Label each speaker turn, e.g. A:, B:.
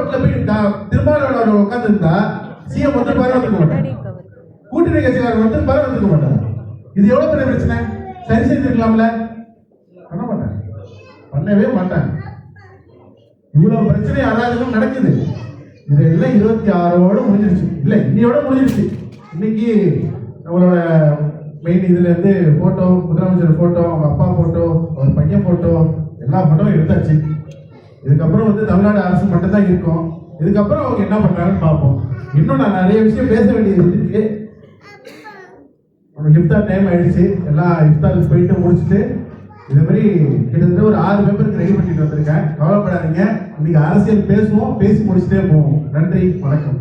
A: ரோட்ல போய் திருமாவளவன் உட்கார்ந்து இருந்தா சிஎம் வந்து பரவாயில்ல மாட்டாங்க, கூட்டணி கட்சிக்காரர் வந்து பரவாயில்ல மாட்டாங்க. இது எவ்வளவு பெரிய பிரச்சனை, சரி செய்திருக்கலாம்ல, பண்ண மாட்டாங்க, பண்ணவே மாட்டாங்க. இவ்வளவு பிரச்சனை அராஜகம் நடக்குது. இதெல்லாம் 26ஓட முடிஞ்சிருச்சு, இல்ல இன்னையோட முடிஞ்சிருச்சு. இன்னைக்கு நம்மளோட மெயின் இதுல இருந்து போட்டோ, முதலமைச்சர் போட்டோ, அவங்க அப்பா போட்டோ, ஒரு பையன் போட்டோ, எல்லா போட்டோவும் எடுத்தாச்சு. இதுக்கப்புறம் வந்து தமிழ்நாடு அரசு மட்டும் தான் இருக்கும். இதுக்கப்புறம் அவங்க என்ன பண்றாங்கன்னு பார்ப்போம். இன்னும் நான் நிறைய விஷயம் பேச வேண்டியது இருக்கு. நம்ம இஃப்தார் டைம் ஆயிடுச்சு. எல்லாம் இஃப்தாருக்கு போயிட்டு முடிச்சுட்டு இதே மாதிரி கிட்டத்தட்ட ஒரு 6 பேப்பருக்கு ரெடி பண்ணிட்டு வந்திருக்கேன். கவலைப்படாதீங்க, இன்னைக்கு அரசியல் பேசுவோம், பேசி முடிச்சுட்டே போவோம். நன்றி, வணக்கம்.